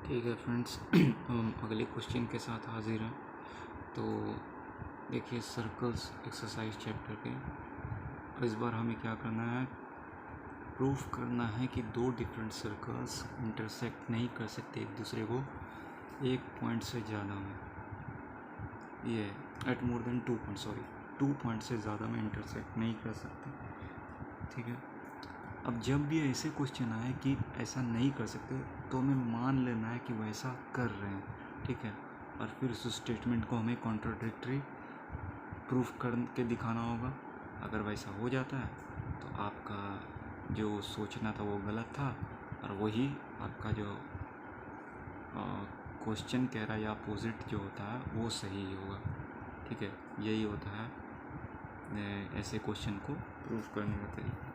ठीक है फ्रेंड्स, हम अगले क्वेश्चन के साथ हाजिर हैं। तो देखिए, सर्कल्स एक्सरसाइज चैप्टर के इस बार हमें क्या करना है, प्रूफ करना है कि दो डिफरेंट सर्कल्स इंटरसेक्ट नहीं कर सकते एक दूसरे को एक पॉइंट से ज़्यादा में। ये एट मोर देन 2 पॉइंट से ज़्यादा में इंटरसेक्ट नहीं कर सकते। ठीक है, अब जब भी ऐसे क्वेश्चन आए कि ऐसा नहीं कर सकते तो हमें मान लेना है कि वैसा कर रहे हैं। ठीक है, और फिर उस स्टेटमेंट को हमें कॉन्ट्राडिक्टरी प्रूफ करके दिखाना होगा। अगर वैसा हो जाता है तो आपका जो सोचना था वो गलत था, और वही आपका जो क्वेश्चन कह रहा है या अपोजिट जो होता है वो सही होगा। ठीक है, यही होता है ऐसे क्वेश्चन को प्रूफ करने का तरीका।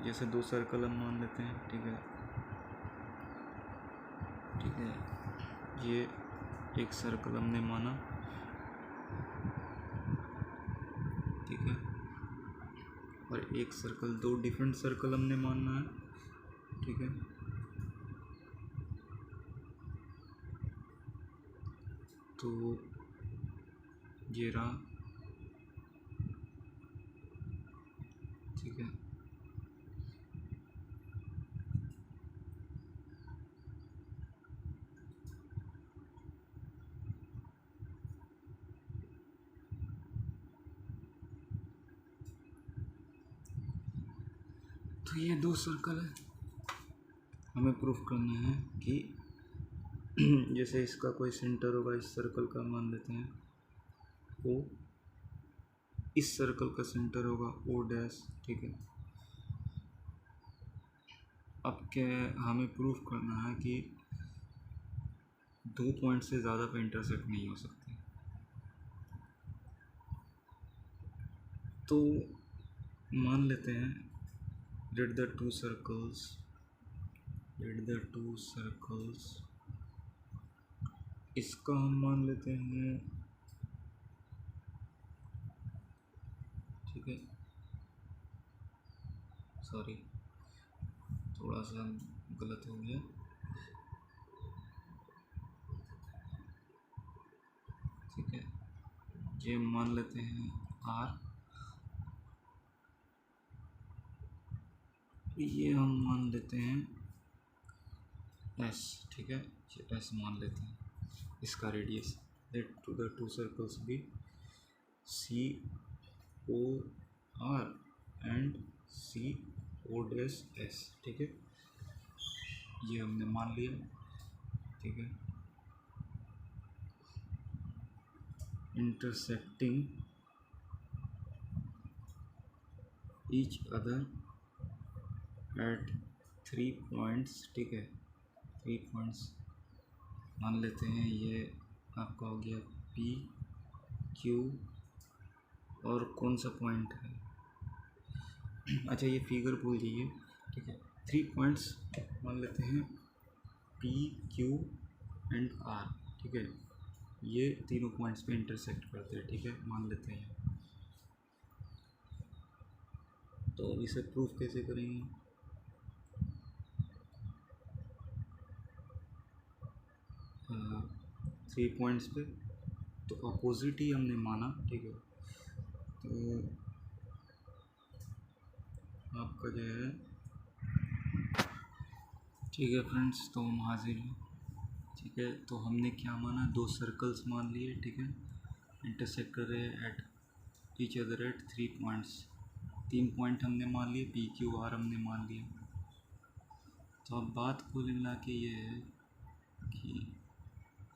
जैसे दो सर्कल हम मान लेते हैं। ठीक है, ये एक सर्कल हमने माना। ठीक है, और एक सर्कल, दो डिफरेंट सर्कल हमने मानना है। ठीक है, तो ये रहा। ठीक है, तो ये दो सर्कल है। हमें प्रूफ करना है कि जैसे इसका कोई सेंटर होगा, इस सर्कल का मान लेते हैं ओ, इस सर्कल का सेंटर होगा ओ डैश। ठीक है, अब क्या हमें प्रूफ करना है कि दो पॉइंट से ज़्यादा पे इंटरसेक्ट नहीं हो सकते। तो मान लेते हैं let the two circles इसका हम मान लेते हैं। ठीक है, सॉरी, थोड़ा सा गलत हो गया। ठीक है, ये मान लेते हैं आर, ये हम मान लेते हैं एस। ठीक है, ये एस मान लेते हैं, इसका radius. Let to the two circles be C O R and C O dash S. ठीक है, ये हमने मान लिया। ठीक है, intersecting each other at 3 points. ठीक है, 3 पॉइंट्स मान लेते हैं। ये आपका हो गया पी क्यू, और कौन सा पॉइंट है, अच्छा ये फिगर भूल जाइए। ठीक है, 3 पॉइंट्स मान लेते हैं पी क्यू एंड आर। ठीक है, ये तीनों पॉइंट्स पे इंटरसेक्ट करते हैं। ठीक है, मान लेते हैं। तो इसे प्रूफ कैसे करेंगे, थ्री पॉइंट्स पे तो अपोजिट ही हमने माना। ठीक है, तो आपका जो है, ठीक है फ्रेंड्स, तो हम हाजिर हैं। ठीक है, तो हमने क्या माना, दो सर्कल्स मान लिए। ठीक है, इंटरसेक्ट कर रहे हैं at each other at 3 points. 3 point हमने मान लिए, पी क्यू आर हमने मान लिया। तो अब बात कुल मिला के ये है कि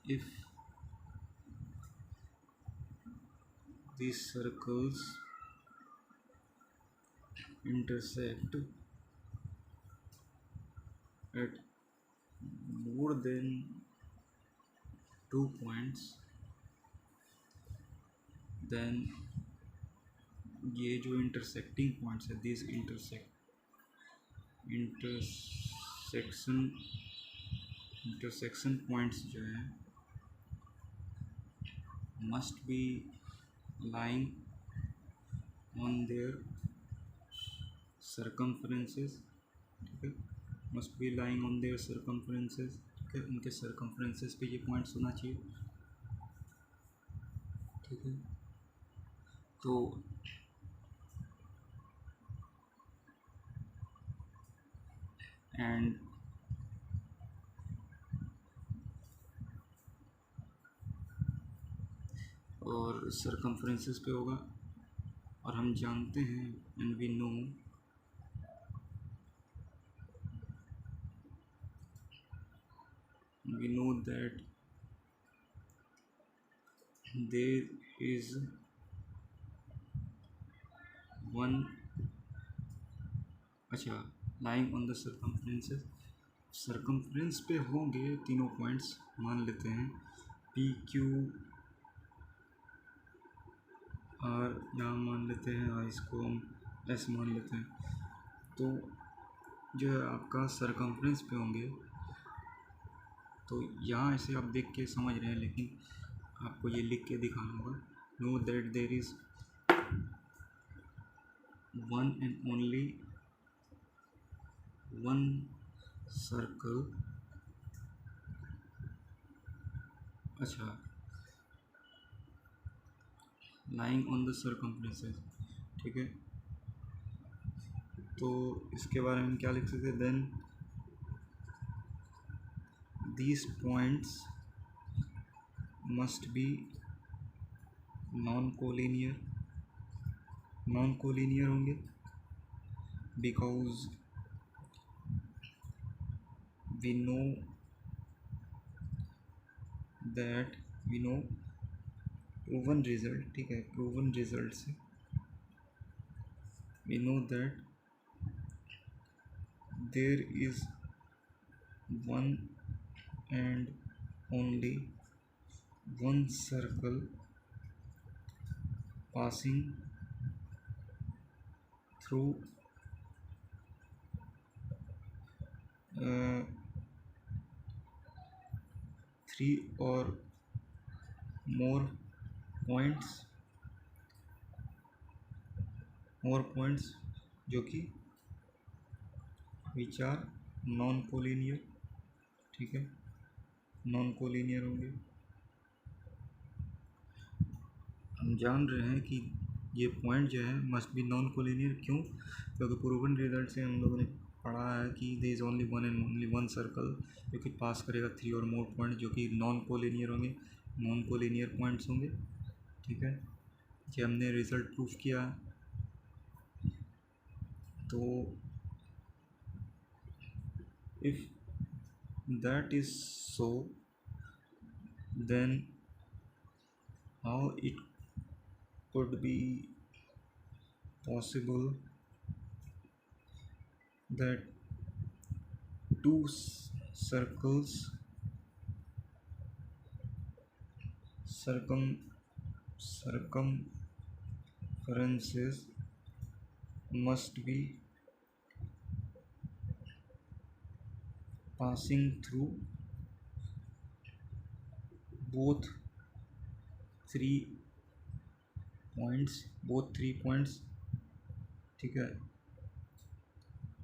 if these circles intersect at more than 2 points, then ये जो इंटरसेक्टिंग पॉइंट्स है, दिस इंटरसेक्शन पॉइंट्स जो है must be lying on their circumferences. ठीक है, must be lying on their circumferences. ठीक है, उनके सरकमफ्रेंसेस पे ये पॉइंट्स होना चाहिए। ठीक है, तो एंड और सरकमफ्रेंसेस पे होगा, और हम जानते हैं and we know that there is one, अच्छा, lying on the circumferences, circumference पे होंगे तीनों पॉइंट्स, मान लेते हैं पी क्यू आर, यहाँ मान लेते हैं, और इसको हम एस मान लेते हैं। तो जो है आपका सरकमफ्रेंस पे होंगे, तो यहाँ ऐसे आप देख के समझ रहे हैं, लेकिन आपको ये लिख के दिखाना होगा। Know that there is one and only one circle, अच्छा, लाइंग ऑन द सरकमफ्रेंसेस। ठीक है, तो इसके बारे में क्या लिख सकते हैं, then these points must be non-collinear, non-collinear होंगे, because we know that we know proven result, ठीक है, proven result से we know that there is one and only one circle passing through uh, three or more points, जो कि विच are non collinear, ठीक है, non collinear होंगे। हम जान रहे हैं कि ये पॉइंट जो है मस्ट बी नॉन कोलिनियर, क्यों, क्योंकि प्रूवन रिजल्ट से हम लोगों ने पढ़ा है कि there is only one and only one circle जो कि पास करेगा थ्री और मोर पॉइंट जो कि नॉन कोलिनियर होंगे, नॉन कोलिनियर पॉइंट्स होंगे। ठीक है, ये हमने रिज़ल्ट प्रूफ किया है। तो if that is so, then how it could be possible that two circles circumferences must be passing through both three points, ठीक है,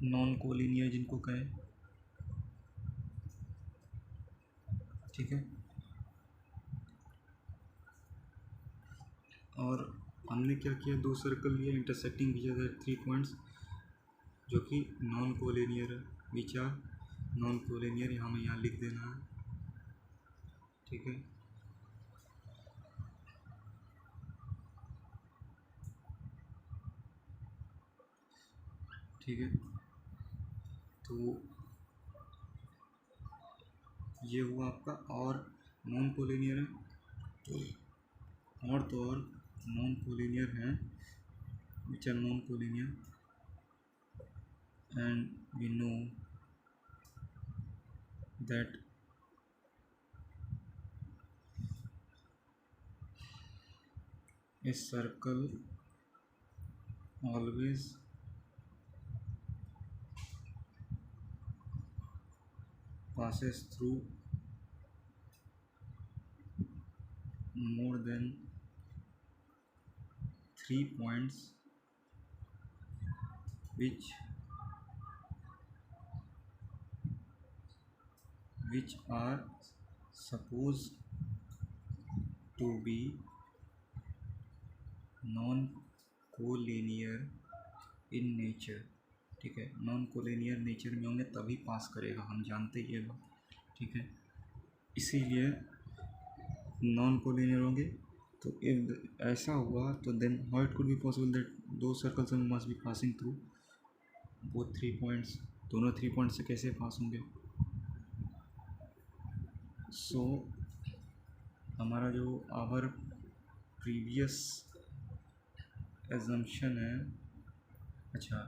नॉन कोलिनियर जिनको कहें। ठीक है, और हमने क्या किया, दो सर्कल लिए इंटरसेक्टिंग किया था थ्री पॉइंट्स जो कि नॉन कोलिनियर है, विच आर नॉन कोलिनियर, हमें यहाँ लिख देना है। ठीक है, ठीक है, तो ये हुआ आपका, और नॉन कोलिनियर है, तो और नॉन कोलिनियर हैं, which are non collinear, and we know that a circle always passes through more than three points which are supposed to be non collinear in nature, ठीक है, नॉन कोलिनियर नेचर में होंगे तभी पास करेगा, हम जानते ही है, ठीक है, इसीलिए नॉन कोलिनियर होंगे। तो इफ ऐसा हुआ तो then how it could be possible that दो circles must be passing through वो 3 पॉइंट्स, दोनों 3 पॉइंट से कैसे पास होंगे। सो हमारा जो आवर प्रीवियस एजम्पशन है, अच्छा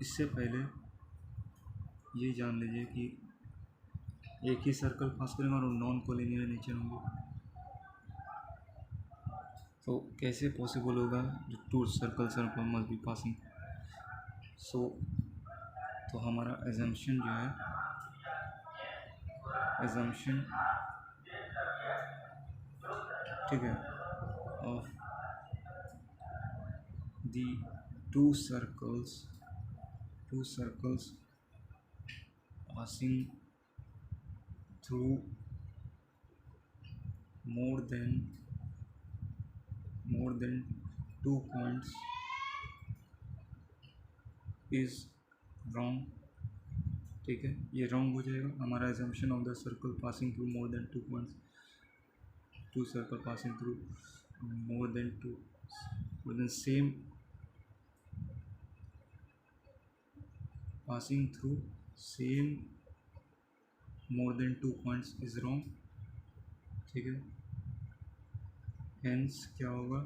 इससे पहले ये जान लीजिए कि एक ही सर्कल पास करेंगे और नॉन कोलिनियर नेचर होंगे, तो कैसे पॉसिबल होगा जो 2 सर्कल्स मस्ट बी पासिंग। सो तो हमारा एजम्पशन जो है, एजम्पशन ठीक है of the two circles passing through more than 2 points is wrong, ठीक है, ये रॉन्ग हो जाएगा। हमारा assumption of the circle passing through more than 2 points, 2 circle passing through more than same passing through same more than 2 points is wrong, ठीक है। hence क्या होगा,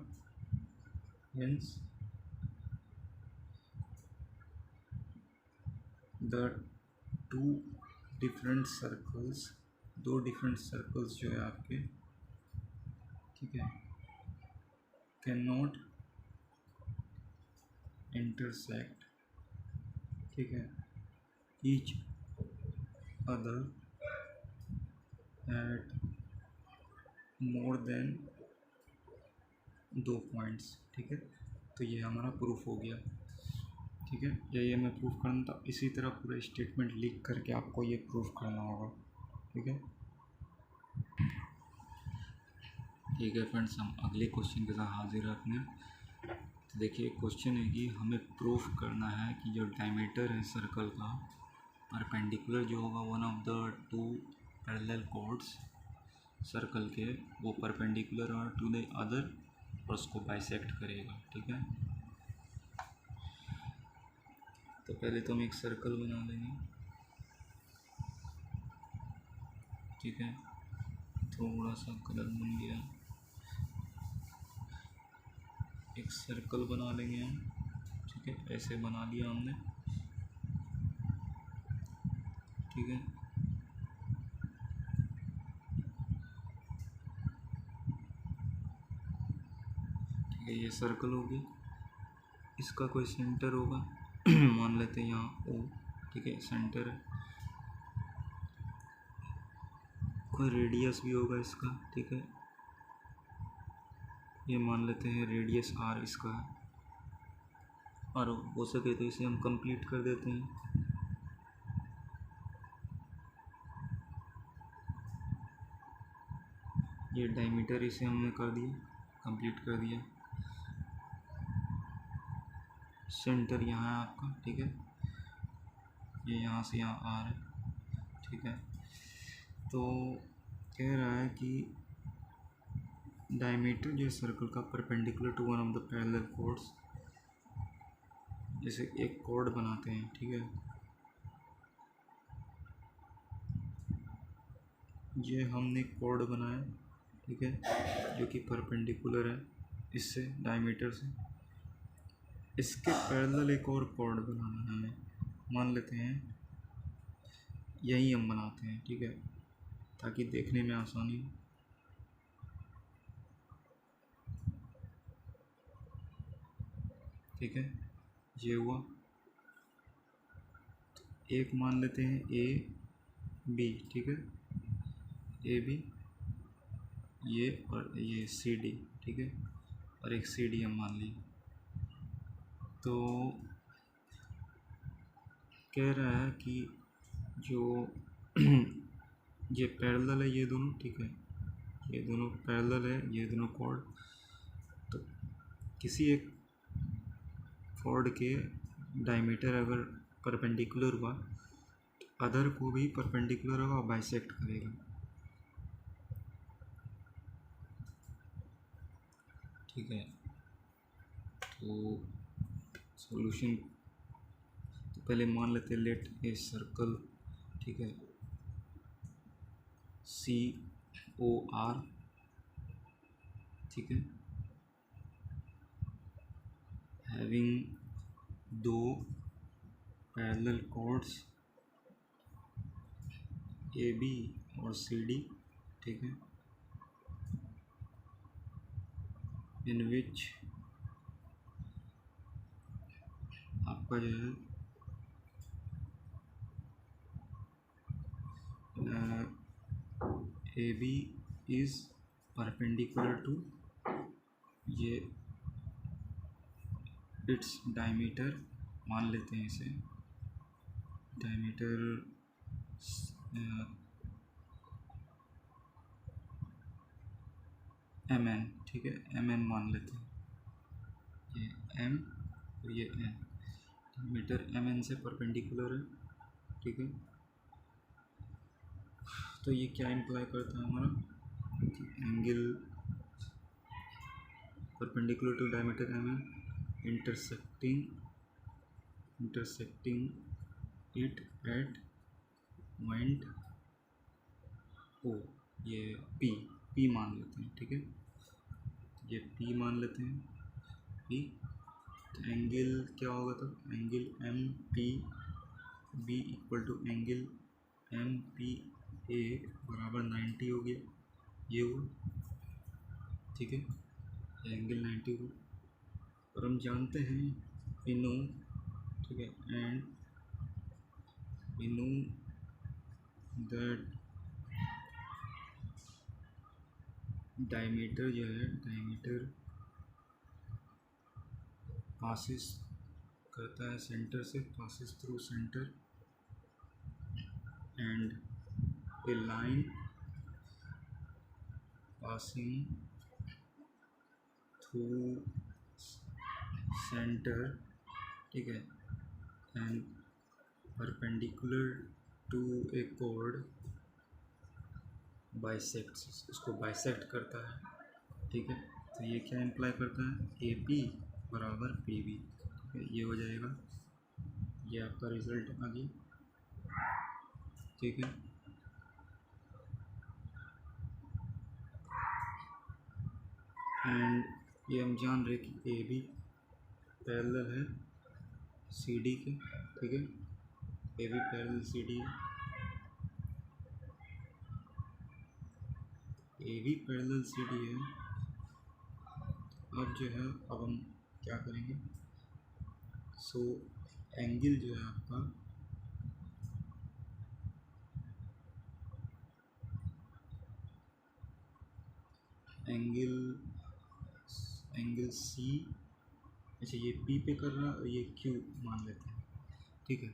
hence the two different circles, 2 different circles जो है आपके, ठीक है, cannot intersect, ठीक है, each other at more than 2 points, ठीक है। तो ये हमारा प्रूफ हो गया, ठीक है, यही हमें प्रूफ करना था। इसी तरह पूरा स्टेटमेंट लिख करके आपको ये प्रूफ करना होगा, ठीक है। ठीक है फ्रेंड्स, हम अगले क्वेश्चन के साथ हाजिर हैं अपने। तो देखिए क्वेश्चन है कि हमें प्रूफ करना है कि जो डायमीटर है सर्कल का परपेंडिकुलर जो होगा one of the 2 parallel chords circle के, वो परपेंडिकुलर और टू द अदर और उसको बाइसेक्ट करेगा, ठीक है। तो पहले तो हम एक सर्कल बना लेंगे, ठीक है, थोड़ा सा कलर बन गया, एक सर्कल बना लेंगे हम, ठीक है, ऐसे बना लिया हमने, ठीक है। ठीक है, ये सर्कल हो गया, इसका कोई सेंटर होगा मान लेते हैं यहाँ ओ, ठीक है, सेंटर है, कोई रेडियस भी होगा इसका, ठीक है, ये मान लेते हैं रेडियस आर इसका है, और हो सके तो इसे हम कंप्लीट कर देते हैं। ये डायमीटर इसे हमने कर दिया, कंप्लीट कर दिया। सेंटर यहाँ है आपका, ठीक है, ये यहाँ से यहाँ आ रहा है, ठीक है। तो कह रहा है कि डायमीटर जो सर्कल का perpendicular to one of the parallel chords, जैसे एक कॉर्ड बनाते हैं, ठीक है, ये हमने कॉर्ड बनाया, ठीक है, जो कि परपेंडिकुलर है इससे डायमीटर से, इसके पैरेलल एक और कॉर्ड बनाना है हमें, मान लेते हैं यही हम बनाते हैं, ठीक है, ताकि देखने में आसानी हो। ठीक है, ये हुआ, एक मान लेते हैं ए बी, ठीक है, ए बी ये और ये सी डी, ठीक है, और एक सी डी हम मान लिए। तो कह रहा है कि जो ये पैरेलल है, ये दोनों, ठीक है, ये दोनों पैरेलल है, ये दोनों कॉर्ड। तो किसी एक कॉर्ड के डायमीटर अगर परपेंडिकुलर हुआ तो अदर को भी परपेंडिकुलर होगा और बाइसेक्ट करेगा, ठीक है। तो सॉल्यूशन, तो पहले मान लेते हैं लेट ए सर्कल, ठीक है, COR, ठीक है, हैविंग दो पैरेलल कॉर्ड्स AB और CD, ठीक है, इन विच आपका जो है AB इज परपेंडिकुलर टू ये इट्स डायमीटर, मान लेते हैं इसे डायमीटर MN, ठीक है, MN मान लेते हैं, ये M और ये N, डायमीटर MN से परपेंडिकुलर है, ठीक है। तो ये क्या इम्प्लाई करता है हमारा, angle perpendicular to diameter MN intersecting it at point O, ये P मान लेते हैं, ठीक है, ये P मान लेते हैं, P। तो एंगल क्या होगा, तो angle MPB equal to angle MPA बराबर 90 हो गया, ये हुआ, ठीक है, एंगल 90 हुआ। और हम जानते हैं वी नो, ठीक है, and we know that diameter जो है, डायमीटर पासिस करता है सेंटर से, passes through centre, and a line passing through centre, ठीक है, and perpendicular to a chord bisects, उसको बाइसेक्ट करता है, ठीक है। तो ये क्या इम्प्लाई करता है, AP बराबर PB, ठीक है, ये हो जाएगा, ये आपका रिजल्ट आ गया, ठीक है। एंड ये हम जान रहे कि AB पैरेलल है CD के, ठीक है, AB पैरेलल CD है, AB पैरेलल CD है। अब जो है, अब हम क्या करेंगे, सो एंगल जो है आपका एंगल C, अच्छा ये P पे कर रहा है और ये Q मान लेते हैं, ठीक है,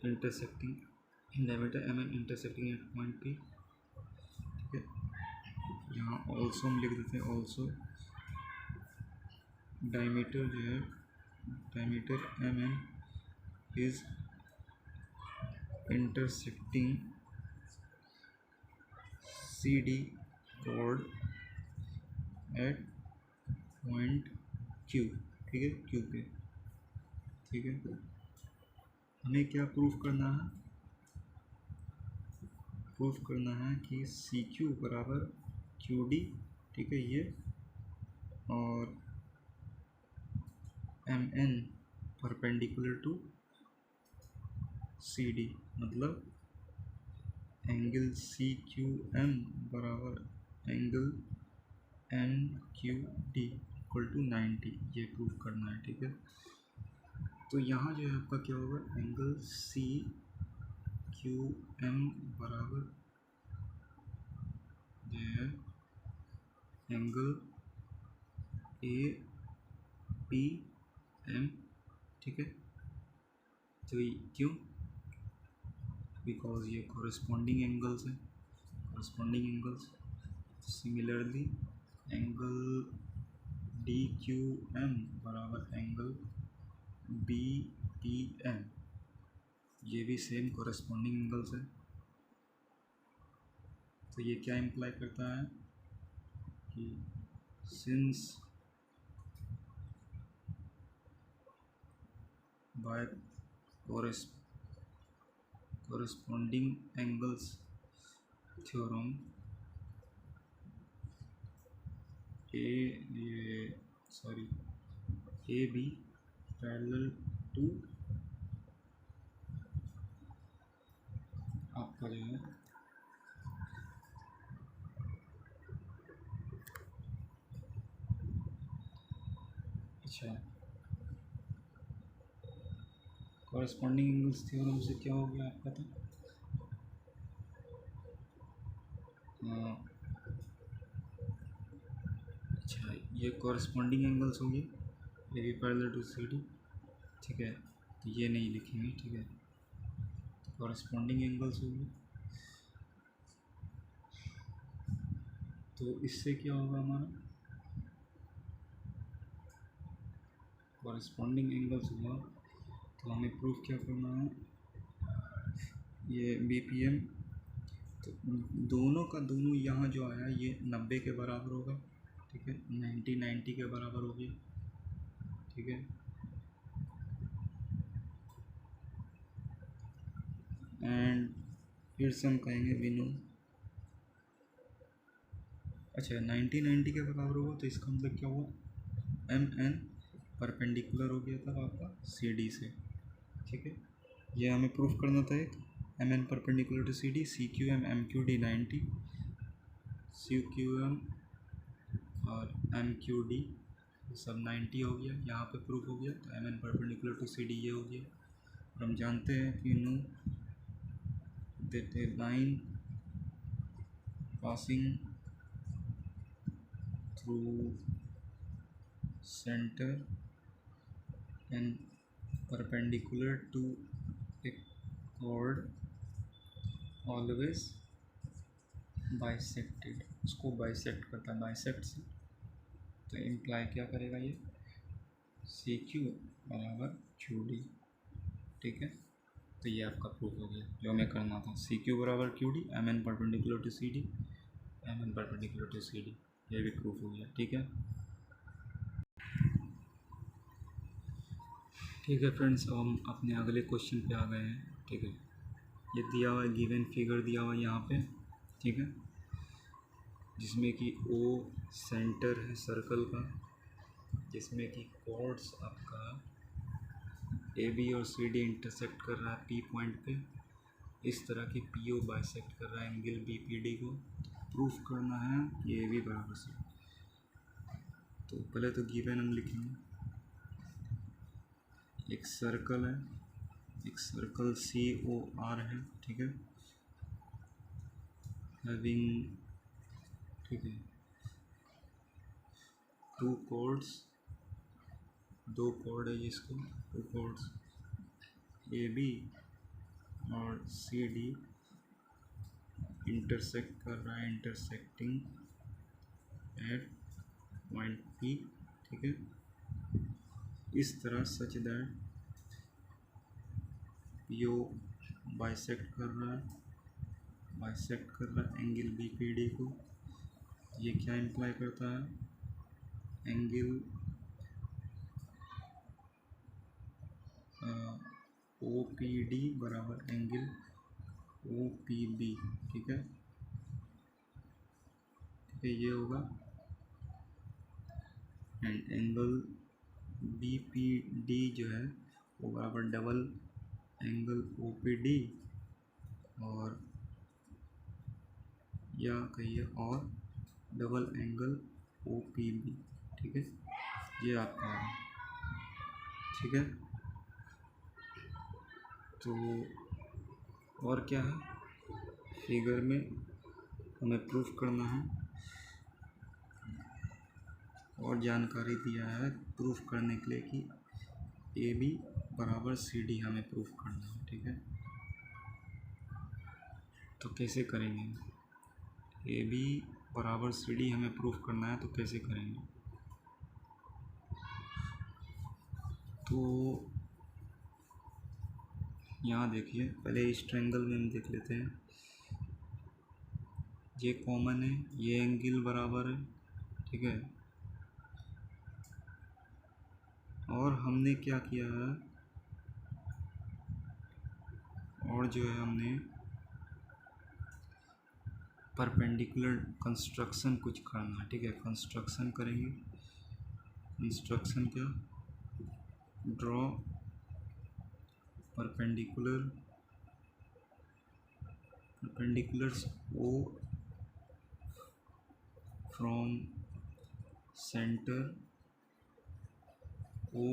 intersecting diameter MN intersecting at point P, ठीक है। यहाँ ऑल्सो हम लिख देते हैं, ऑल्सो डायमीटर जो है, diameter MN is intersecting CD chord at point Q, ठीक है, Q पे, ठीक है। हमें क्या प्रूफ करना है, प्रूफ करना है कि CQ बराबर QD, ठीक है, ये, और MN परपेंडिकुलर टू CD, मतलब एंगल CQM बराबर एंगल NQD इक्वल टू 90, ये प्रूफ करना है, ठीक है। तो यहाँ जो है आपका क्या होगा, एंगल CQM बराबर जो है एंगल APM, ठीक है। तो क्यों, बिकॉज ये कॉरेस्पॉन्डिंग एंगल्स है, corresponding angles. Similarly angle D Q M बराबर एंगल बी पी एम, ये भी सेम कॉरेस्पॉन्डिंग एंगल्स है। तो ये क्या इम्प्लाई करता है कि since by corresponding angles theorem A B parallel to आपका जो है अच्छा कॉरेस्पॉन्डिंग एंगल्स थ्योरम से क्या हो गया आपका था अच्छा ये कॉरेस्पॉन्डिंग एंगल्स होंगे A B parallel to C D, ठीक है। तो ये नहीं लिखेंगे, ठीक है। कॉरेस्पॉन्डिंग एंगल्स होंगे तो इससे क्या होगा हमारा कॉरेस्पॉन्डिंग एंगल्स हुआ तो हमें प्रूफ क्या करना है ये बी पी एम। तो दोनों का दोनों यहाँ जो आया ये 90 के बराबर होगा, ठीक है। 90 के बराबर होगी, ठीक है। एंड फिर से हम कहेंगे वी नो अच्छा 90 के बराबर होगा तो इसका मतलब क्या हुआ एम एन परपेंडिकुलर हो गया था आपका सी डी से, ठीक है। ये हमें प्रूफ करना था एक M N perpendicular to C D, C Q M M Q D 90, C Q M और एम क्यू डी सब 90 हो गया, यहाँ पे प्रूफ हो गया। तो M N perpendicular to C D ये हो गया। और हम जानते हैं कि know that a line passing through centre and perpendicular to a chord always bisected, उसको बाइसेक्ट करता है बाइसेक्ट से। तो इम्प्लाई क्या करेगा ये सी क्यू बराबर क्यू डी, ठीक है। तो ये आपका प्रूफ हो गया जो हमें करना था, सी क्यू बराबर Q D M N perpendicular to C D, M N perpendicular to C D, ये भी प्रूफ हो गया, ठीक है। ठीक है फ्रेंड्स, अब हम अपने अगले क्वेश्चन पे आ गए हैं, ठीक है। ये दिया हुआ है गिवन फिगर दिया हुआ है यहाँ पे, ठीक है, जिसमें कि ओ सेंटर है सर्कल का, जिसमें कि कॉर्ड्स आपका ए बी और सी डी इंटरसेक्ट कर रहा है पी पॉइंट पे, इस तरह की पी ओ बाइसेक्ट कर रहा है एंगल बी पी डी को। प्रूफ करना है कि ए बी बराबर सी। तो पहले तो गिवन हम लिखेंगे, एक सर्कल है, एक सर्कल सी ओ आर है, ठीक है, हैविंग, ठीक है, टू कॉर्ड्स, दो कॉर्ड है इसको, टू कॉर्ड्स ए बी और सी डी इंटरसेक्ट कर रहा है, इंटरसेक्टिंग एट पॉइंट पी, ठीक है। इस तरह सच दैट यो बाइसेक्ट कर रहा है, बाइसेक्ट कर रहा है एंगल बी पी डी को। ये क्या इम्प्लाई करता है एंगल ओ पी डी बराबर एंगल ओ पी बी, ठीक है। ठीक है, ये होगा and angle B P D जो है वो बराबर double angle O P D और या कहिए और double angle O P B, ठीक है। ये आपका है, ठीक है। तो और क्या है फिगर में हमें प्रूफ करना है और जानकारी दिया है प्रूफ करने के लिए कि ए बी बराबर सी डी हमें प्रूफ करना है, ठीक है। तो कैसे करेंगे? ए बी बराबर सी डी हमें प्रूफ करना है, तो कैसे करेंगे? तो यहाँ देखिए, पहले इस ट्रायंगल में हम देख लेते हैं। ये कॉमन है, ये एंगल बराबर है, ठीक है। और हमने क्या किया है, और जो है हमने परपेंडिकुलर कंस्ट्रक्शन कुछ करना है, ठीक है। कंस्ट्रक्शन करेंगे। कंस्ट्रक्शन क्या? Draw perpendiculars O from centre O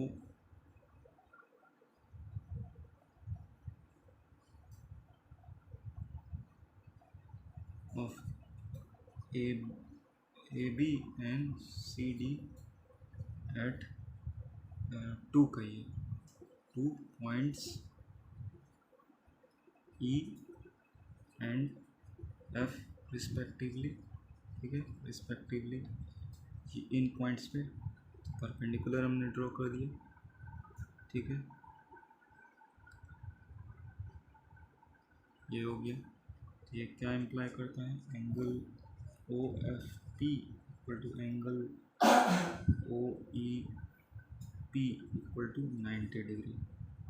of AB and CD at two कहिए, 2 points E and F respectively, ठीक है। रिस्पेक्टिवली इन पॉइंट्स पे परपेंडिकुलर हमने ड्रॉ कर दिया, ठीक है। ये हो गया। तो ये क्या इम्प्लाई करता है? Angle O F P equal to angle O E P equal to 90 degree,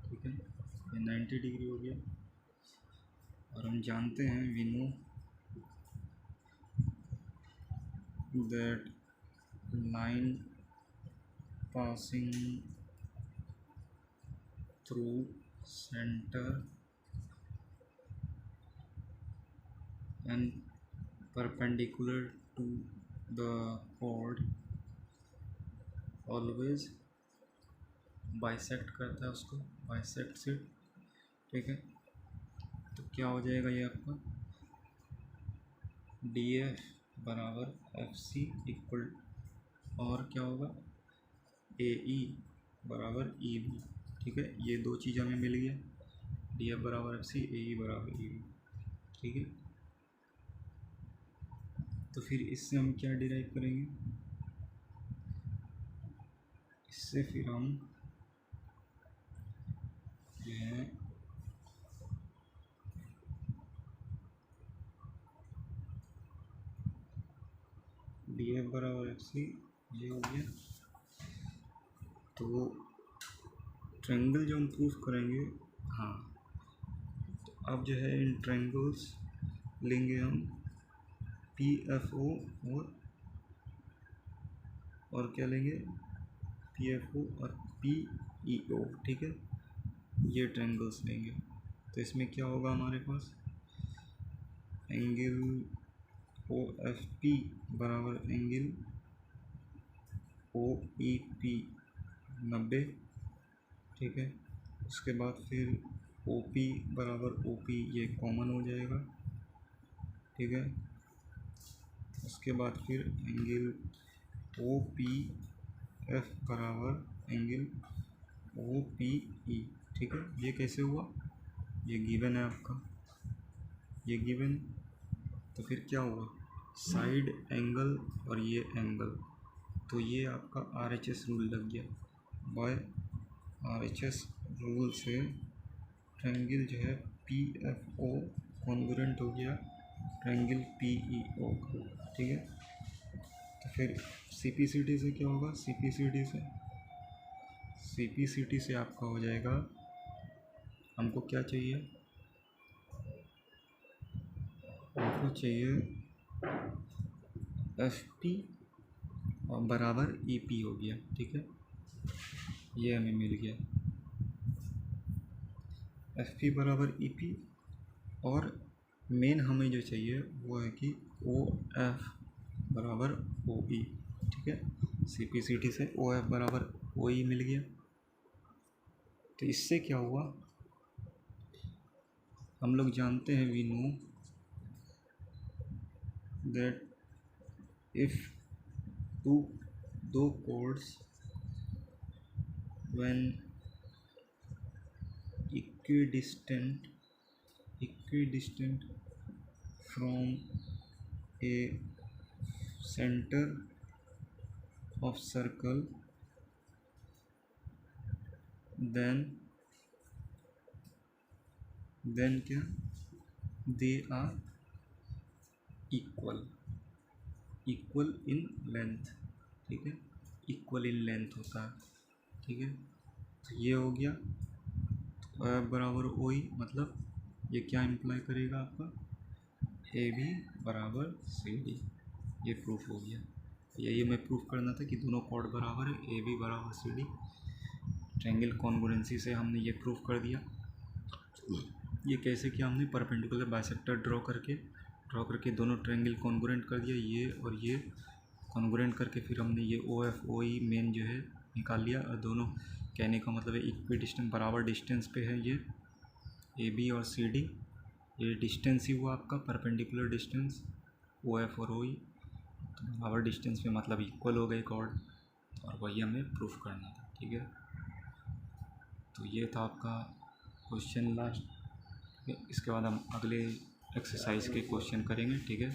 ठीक है। ये 90 डिग्री हो गया। और हम जानते हैं, we know that line passing through center and perpendicular to the chord always bisect करता है उसको, bisect से, ठीक है। तो क्या हो जाएगा ये आपका डी एफ बराबर एफ सी इक्वल, और क्या होगा ए ई बराबर ई बी, ठीक है। ये दो चीज़ हमें मिल गया, डी एफ बराबर एफ सी, ए ई बराबर ई बी, ठीक है। तो फिर इससे हम क्या डिराइव करेंगे? इससे फिर हम जो है डी एफ बराबर एफ सी, ये हो गया। तो ट्रायंगल जो हम प्रूफ करेंगे, हाँ, तो अब जो है इन ट्रायंगल्स लेंगे हम पी एफ ओ और क्या लेंगे? पी एफ ओ और पी ई ओ, ठीक है। ये ट्रायंगल्स लेंगे। तो इसमें क्या होगा हमारे पास? एंगल ओ एफ पी बराबर एंगल ओ ई पी 90, ठीक है। उसके बाद फिर ओ पी बराबर ओ पी, ये कॉमन हो जाएगा, ठीक है। उसके बाद फिर एंगल ओ पी एफ बराबर एंगल ओ पी ई, ठीक है। ये कैसे हुआ? ये गिवन है आपका, ये गिवन। तो फिर क्या हुआ? साइड एंगल और ये एंगल, तो ये आपका आर एच एस रूल लग गया। By R H S rule से ट्रायंगल जो है पी एफ ओ कॉन्ग्रुएंट हो गया ट्रायंगल पी ई ओ, ठीक है। तो फिर सी पी सी टी से क्या होगा? सी पी सी टी से आपका हो जाएगा, हमको क्या चाहिए? हमको चाहिए एफ पी और बराबर ई पी हो गया, ठीक है। ये हमें मिल गया एफ पी बराबर ई पी। और मेन हमें जो चाहिए वो है कि ओ एफ बराबर ओ ई, ठीक है। सी पी सी टी से ओ एफ बराबर ओ ई मिल गया। तो इससे क्या हुआ? हम लोग जानते हैं, वी नो दैट इफ दो chords when equidistant from a centre of circle then क्या, they are equal in length, ठीक है, इक्वल इन लेंथ होता है, ठीक है। तो ये हो गया बराबर ओ ई, मतलब ये क्या इम्प्लाई करेगा आपका, ए बी बराबर सी डी, ये प्रूफ हो गया। यही हमें प्रूफ करना था कि दोनों कॉर्ड बराबर है, ए बी बराबर सी डी। ट्रायंगल कॉन्ग्रुएंसी से हमने ये प्रूफ कर दिया। ये कैसे किया हमने, परपेंडिकुलर बाइसेक्टर ड्रॉ करके दोनों ट्रायंगल कॉन्ग्रुएंट कर दिया, ये और ये कॉन्ग्रुएंट करके फिर हमने ये ओ एफ ओ ई मेन जो है निकाल लिया। और दोनों कहने का मतलब है इक्वी डिस्टेंस, बराबर डिस्टेंस पे है ये ए बी और सी डी। ये डिस्टेंस ही हुआ आपका परपेंडिकुलर डिस्टेंस, ओ एफ और ओ ई, तो बराबर डिस्टेंस पे मतलब इक्वल हो गए कॉर्ड, और वही हमें प्रूफ करना था, ठीक है। तो ये था आपका क्वेश्चन लास्ट। इसके बाद हम अगले एक्सरसाइज के क्वेश्चन करेंगे, ठीक है।